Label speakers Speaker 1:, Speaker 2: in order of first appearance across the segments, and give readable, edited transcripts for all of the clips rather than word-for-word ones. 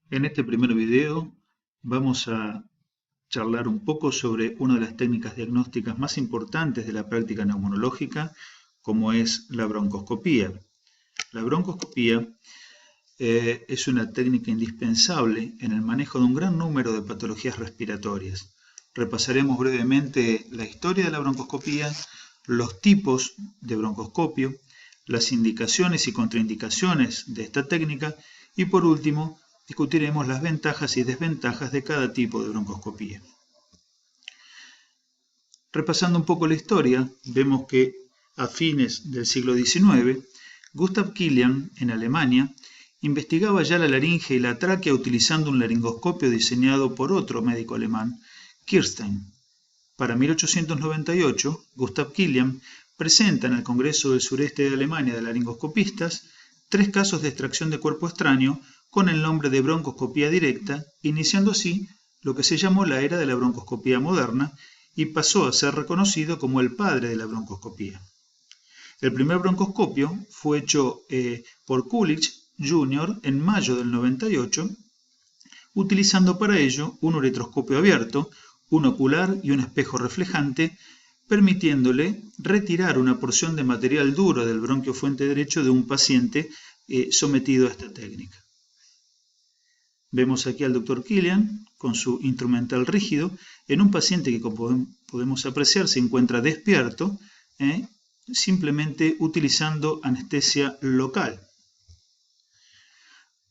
Speaker 1: En este primer video vamos a charlar un poco sobre una de las técnicas diagnósticas más importantes de la práctica neumonológica, como es la broncoscopía. La broncoscopía es una técnica indispensable en el manejo de un gran número de patologías respiratorias. Repasaremos brevemente la historia de la broncoscopía, los tipos de broncoscopio, las indicaciones y contraindicaciones de esta técnica y por último discutiremos las ventajas y desventajas de cada tipo de broncoscopía. Repasando un poco la historia, vemos que a fines del siglo XIX, Gustav Killian, en Alemania, investigaba ya la laringe y la tráquea utilizando un laringoscopio diseñado por otro médico alemán, Kirstein. Para 1898, Gustav Killian presenta en el Congreso del Sureste de Alemania de laringoscopistas 3 casos de extracción de cuerpo extraño con el nombre de broncoscopía directa, iniciando así lo que se llamó la era de la broncoscopía moderna y pasó a ser reconocido como el padre de la broncoscopía. El primer broncoscopio fue hecho por Kulich Jr. en mayo del 98, utilizando para ello un uretroscopio abierto, un ocular y un espejo reflejante, permitiéndole retirar una porción de material duro del bronquio fuente derecho de un paciente sometido a esta técnica. Vemos aquí al Dr. Killian con su instrumental rígido en un paciente que, como podemos apreciar, se encuentra despierto, simplemente utilizando anestesia local.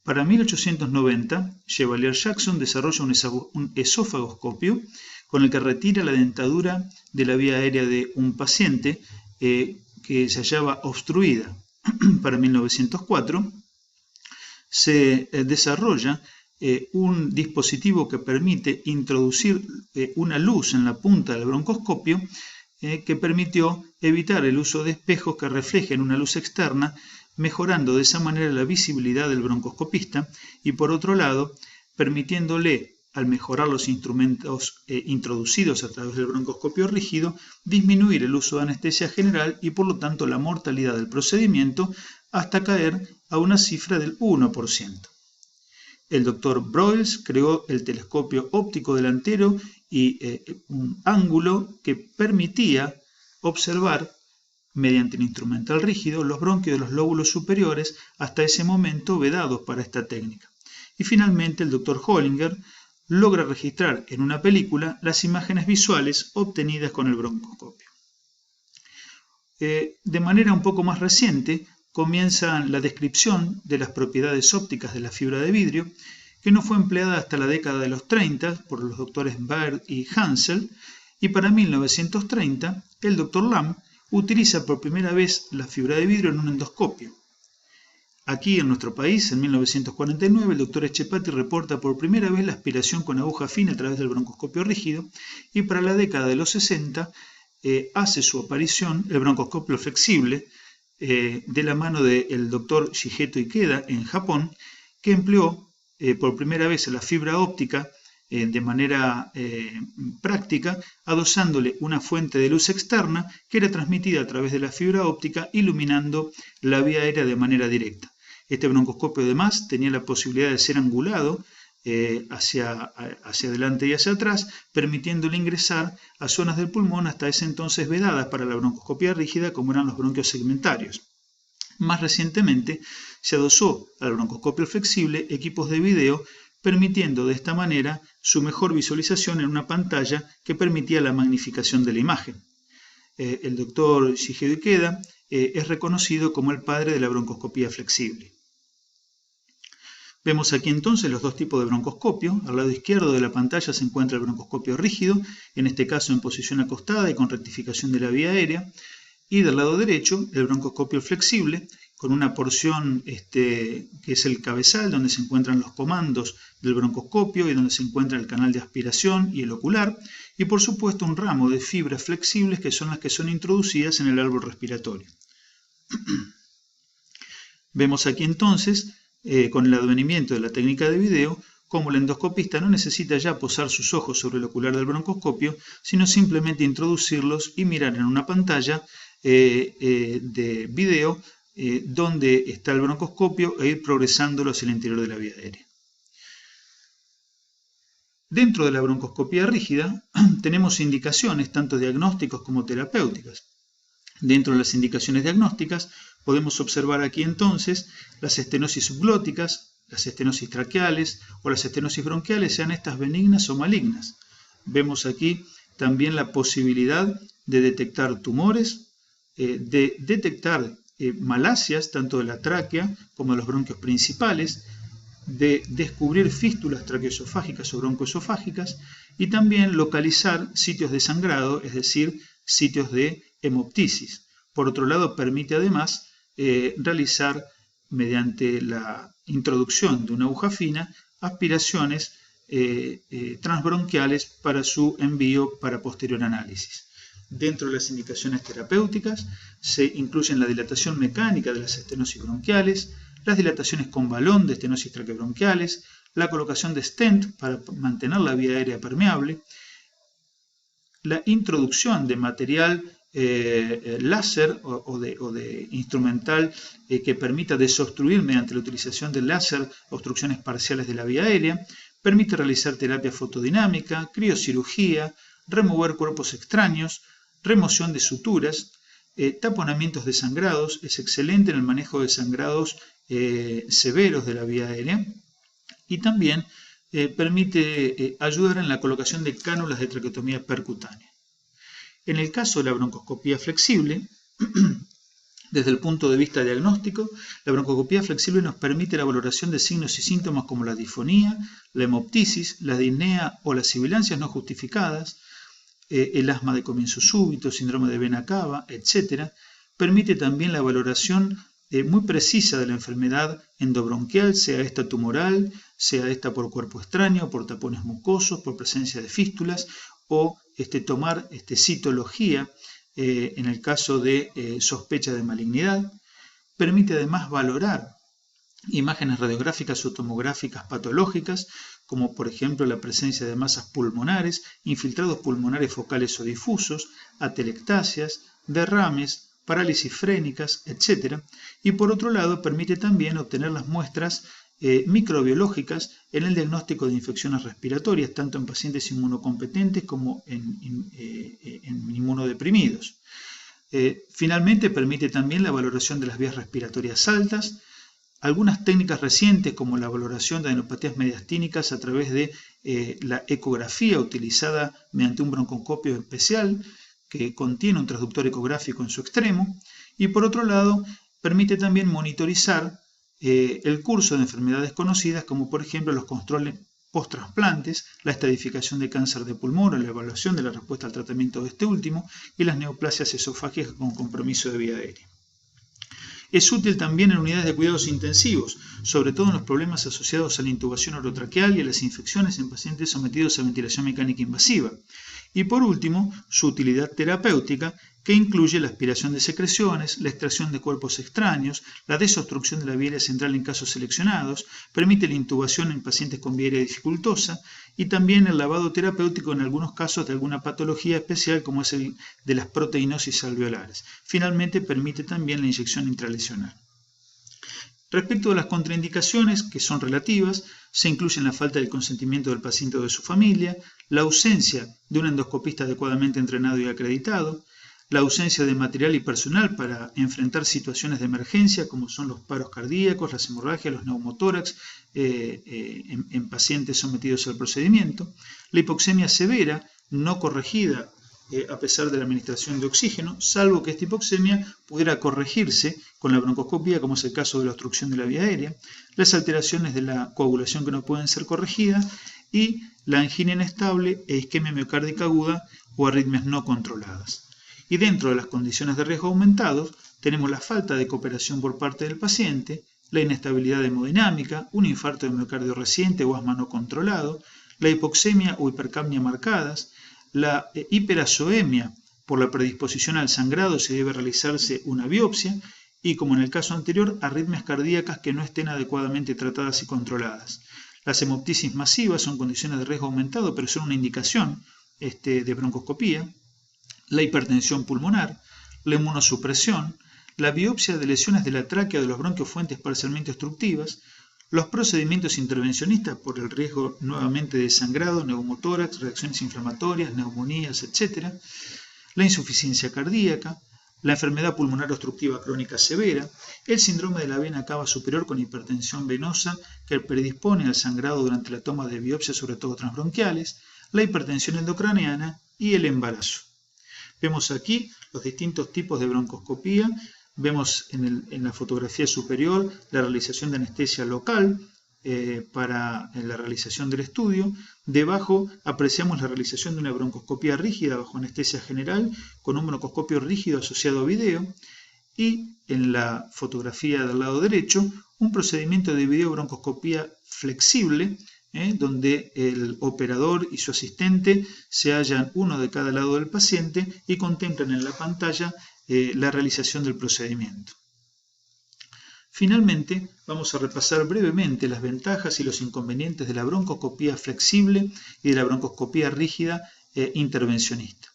Speaker 1: Para 1890, Chevalier Jackson desarrolla un esófagoscopio con el que retira la dentadura de la vía aérea de un paciente que se hallaba obstruida. Para 1904 se desarrolla un dispositivo que permite introducir una luz en la punta del broncoscopio que permitió evitar el uso de espejos que reflejen una luz externa, mejorando de esa manera la visibilidad del broncoscopista y por otro lado permitiéndole, al mejorar los instrumentos introducidos a través del broncoscopio rígido, disminuir el uso de anestesia general y por lo tanto la mortalidad del procedimiento hasta caer a una cifra del 1%. El Dr. Broyles creó el telescopio óptico delantero y un ángulo que permitía observar mediante el instrumental rígido los bronquios de los lóbulos superiores, hasta ese momento vedados para esta técnica. Y finalmente el Dr. Hollinger logra registrar en una película las imágenes visuales obtenidas con el broncoscopio. De manera un poco más reciente comienza la descripción de las propiedades ópticas de la fibra de vidrio, que no fue empleada hasta la década de los 30 por los doctores Baird y Hansel, y para 1930 el Dr. Lamb utiliza por primera vez la fibra de vidrio en un endoscopio. Aquí en nuestro país, en 1949, el Dr. Echepati reporta por primera vez la aspiración con aguja fina a través del broncoscopio rígido, y para la década de los 60 hace su aparición el broncoscopio flexible, de la mano del Dr. Shigeto Ikeda en Japón, que empleó por primera vez la fibra óptica de manera práctica, adosándole una fuente de luz externa que era transmitida a través de la fibra óptica, iluminando la vía aérea de manera directa. Este broncoscopio además tenía la posibilidad de ser angulado hacia adelante y hacia atrás, permitiéndole ingresar a zonas del pulmón hasta ese entonces vedadas para la broncoscopia rígida, como eran los bronquios segmentarios. Más recientemente se adosó al broncoscopio flexible equipos de video, permitiendo de esta manera su mejor visualización en una pantalla que permitía la magnificación de la imagen. El doctor Shigeto Ikeda es reconocido como el padre de la broncoscopía flexible. Vemos aquí entonces los dos tipos de broncoscopio. Al lado izquierdo de la pantalla se encuentra el broncoscopio rígido, en este caso en posición acostada y con rectificación de la vía aérea. Y del lado derecho el broncoscopio flexible, con una porción que es el cabezal, donde se encuentran los comandos del broncoscopio y donde se encuentra el canal de aspiración y el ocular, y por supuesto un ramo de fibras flexibles que son las que son introducidas en el árbol respiratorio. Vemos aquí entonces, con el advenimiento de la técnica de video, cómo el endoscopista no necesita ya posar sus ojos sobre el ocular del broncoscopio, sino simplemente introducirlos y mirar en una pantalla de video donde está el broncoscopio e ir progresándolo hacia el interior de la vía aérea. Dentro de la broncoscopía rígida tenemos indicaciones tanto diagnósticas como terapéuticas. Dentro de las indicaciones diagnósticas podemos observar aquí entonces las estenosis subglóticas, las estenosis traqueales o las estenosis bronquiales, sean estas benignas o malignas. Vemos aquí también la posibilidad de detectar tumores, de detectar malasias tanto de la tráquea como de los bronquios principales, de descubrir fístulas traqueoesofágicas o broncoesofágicas y también localizar sitios de sangrado, es decir, sitios de hemoptisis. Por otro lado, permite además realizar, mediante la introducción de una aguja fina, aspiraciones transbronquiales para su envío para posterior análisis. Dentro de las indicaciones terapéuticas se incluyen la dilatación mecánica de las estenosis bronquiales, las dilataciones con balón de estenosis traqueobronquiales, la colocación de stent para mantener la vía aérea permeable, la introducción de material láser o de instrumental que permita desobstruir mediante la utilización del láser obstrucciones parciales de la vía aérea, permite realizar terapia fotodinámica, criocirugía, remover cuerpos extraños, remoción de suturas, taponamientos de sangrados, es excelente en el manejo de sangrados severos de la vía aérea y también permite ayudar en la colocación de cánulas de traqueotomía percutánea. En el caso de la broncoscopía flexible, desde el punto de vista diagnóstico, la broncoscopía flexible nos permite la valoración de signos y síntomas como la disfonía, la hemoptisis, la disnea o las sibilancias no justificadas, el asma de comienzo súbito, síndrome de vena cava, etc. Permite también la valoración muy precisa de la enfermedad endobronquial, sea esta tumoral, sea esta por cuerpo extraño, por tapones mucosos, por presencia de fístulas, o tomar citología en el caso de sospecha de malignidad. Permite además valorar imágenes radiográficas o tomográficas patológicas, como por ejemplo la presencia de masas pulmonares, infiltrados pulmonares focales o difusos, atelectasias, derrames, parálisis frénicas, etc. Y por otro lado permite también obtener las muestras microbiológicas en el diagnóstico de infecciones respiratorias, tanto en pacientes inmunocompetentes como en inmunodeprimidos. Finalmente permite también la valoración de las vías respiratorias altas. Algunas técnicas recientes, como la valoración de adenopatías mediastínicas a través de la ecografía utilizada mediante un broncoscopio especial que contiene un transductor ecográfico en su extremo, y por otro lado permite también monitorizar el curso de enfermedades conocidas, como por ejemplo los controles post-trasplantes, la estadificación de cáncer de pulmón o la evaluación de la respuesta al tratamiento de este último, y las neoplasias esofágicas con compromiso de vía aérea. Es útil también en unidades de cuidados intensivos, sobre todo en los problemas asociados a la intubación orotraqueal y a las infecciones en pacientes sometidos a ventilación mecánica invasiva. Y por último, su utilidad terapéutica, que incluye la aspiración de secreciones, la extracción de cuerpos extraños, la desobstrucción de la vía aérea central en casos seleccionados, permite la intubación en pacientes con vía aérea dificultosa y también el lavado terapéutico en algunos casos de alguna patología especial como es el de las proteinosis alveolares. Finalmente, permite también la inyección intralesional. Respecto a las contraindicaciones, que son relativas, se incluyen la falta del consentimiento del paciente o de su familia, la ausencia de un endoscopista adecuadamente entrenado y acreditado, la ausencia de material y personal para enfrentar situaciones de emergencia como son los paros cardíacos, las hemorragias, los neumotórax en pacientes sometidos al procedimiento, la hipoxemia severa no corregida a pesar de la administración de oxígeno, salvo que esta hipoxemia pudiera corregirse con la broncoscopía, como es el caso de la obstrucción de la vía aérea, las alteraciones de la coagulación que no pueden ser corregidas y la angina inestable e isquemia miocárdica aguda o arritmias no controladas. Y dentro de las condiciones de riesgo aumentados tenemos la falta de cooperación por parte del paciente, la inestabilidad hemodinámica, un infarto de miocardio reciente o asma no controlado, la hipoxemia o hipercapnia marcadas, la hiperazoemia por la predisposición al sangrado si debe realizarse una biopsia y, como en el caso anterior, arritmias cardíacas que no estén adecuadamente tratadas y controladas. Las hemoptisis masivas son condiciones de riesgo aumentado, pero son una indicación de broncoscopía. La hipertensión pulmonar, la inmunosupresión, la biopsia de lesiones de la tráquea de los bronquios fuentes parcialmente obstructivas, Los procedimientos intervencionistas por el riesgo nuevamente de sangrado, neumotórax, reacciones inflamatorias, neumonías, etc. La insuficiencia cardíaca, la enfermedad pulmonar obstructiva crónica severa, el síndrome de la vena cava superior con hipertensión venosa que predispone al sangrado durante la toma de biopsias, sobre todo transbronquiales, la hipertensión endocraniana y el embarazo. Vemos aquí los distintos tipos de broncoscopía. Vemos en la fotografía superior la realización de anestesia local para la realización del estudio. Debajo apreciamos la realización de una broncoscopía rígida bajo anestesia general con un broncoscopio rígido asociado a video. Y en la fotografía del lado derecho, un procedimiento de videobroncoscopía flexible, donde el operador y su asistente se hallan uno de cada lado del paciente y contemplan en la pantalla la realización del procedimiento. Finalmente, vamos a repasar brevemente las ventajas y los inconvenientes de la broncoscopía flexible y de la broncoscopía rígida intervencionista.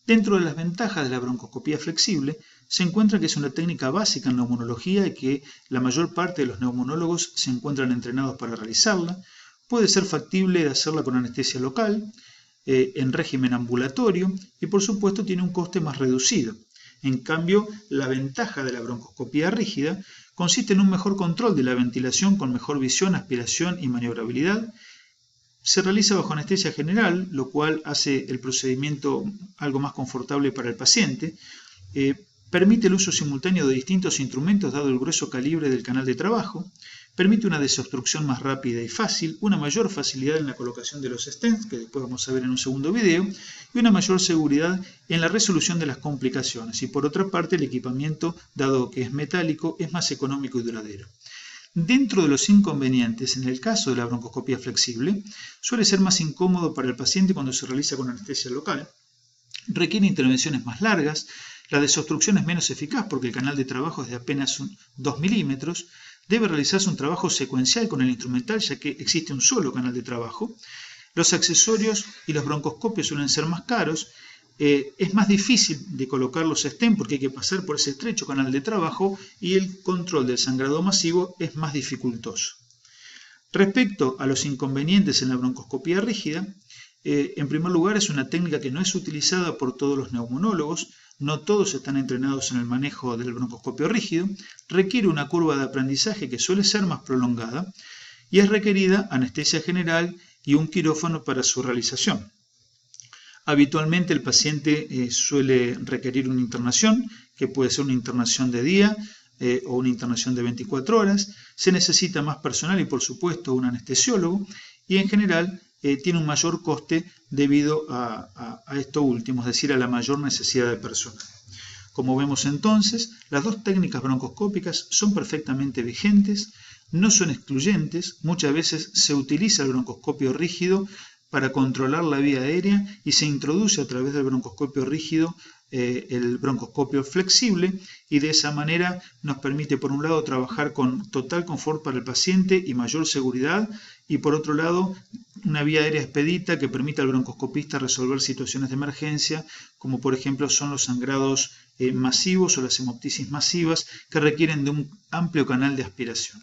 Speaker 1: Dentro de las ventajas de la broncoscopía flexible se encuentra que es una técnica básica en neumonología y que la mayor parte de los neumonólogos se encuentran entrenados para realizarla. Puede ser factible de hacerla con anestesia local, en régimen ambulatorio y por supuesto tiene un coste más reducido. En cambio, la ventaja de la broncoscopía rígida consiste en un mejor control de la ventilación con mejor visión, aspiración y maniobrabilidad. Se realiza bajo anestesia general, lo cual hace el procedimiento algo más confortable para el paciente. Permite el uso simultáneo de distintos instrumentos dado el grueso calibre del canal de trabajo. Permite una desobstrucción más rápida y fácil, una mayor facilidad en la colocación de los stents, que después vamos a ver en un segundo video, y una mayor seguridad en la resolución de las complicaciones. Y por otra parte, el equipamiento, dado que es metálico, es más económico y duradero. Dentro de los inconvenientes, en el caso de la broncoscopía flexible, suele ser más incómodo para el paciente cuando se realiza con anestesia local. Requiere intervenciones más largas, la desobstrucción es menos eficaz porque el canal de trabajo es de apenas 2 milímetros. Debe realizarse un trabajo secuencial con el instrumental, ya que existe un solo canal de trabajo. Los accesorios y los broncoscopios suelen ser más caros. Es más difícil de colocar los stents porque hay que pasar por ese estrecho canal de trabajo y el control del sangrado masivo es más dificultoso. Respecto a los inconvenientes en la broncoscopía rígida, en primer lugar es una técnica que no es utilizada por todos los neumonólogos. No todos están entrenados en el manejo del broncoscopio rígido, requiere una curva de aprendizaje que suele ser más prolongada y es requerida anestesia general y un quirófano para su realización. Habitualmente el paciente suele requerir una internación, que puede ser una internación de día o una internación de 24 horas. Se necesita más personal y por supuesto un anestesiólogo y en general tiene un mayor coste debido a esto último, es decir, a la mayor necesidad de personal. Como vemos entonces, las dos técnicas broncoscópicas son perfectamente vigentes, no son excluyentes. Muchas veces se utiliza el broncoscopio rígido para controlar la vía aérea y se introduce a través del broncoscopio rígido el broncoscopio flexible y de esa manera nos permite por un lado trabajar con total confort para el paciente y mayor seguridad y por otro lado una vía aérea expedita que permite al broncoscopista resolver situaciones de emergencia como por ejemplo son los sangrados masivos o las hemoptisis masivas que requieren de un amplio canal de aspiración.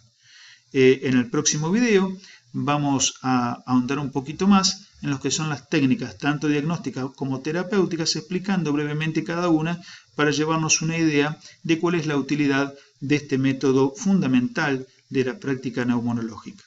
Speaker 1: En el próximo video vamos a ahondar un poquito más en lo que son las técnicas tanto diagnósticas como terapéuticas, explicando brevemente cada una para llevarnos una idea de cuál es la utilidad de este método fundamental de la práctica neumonológica.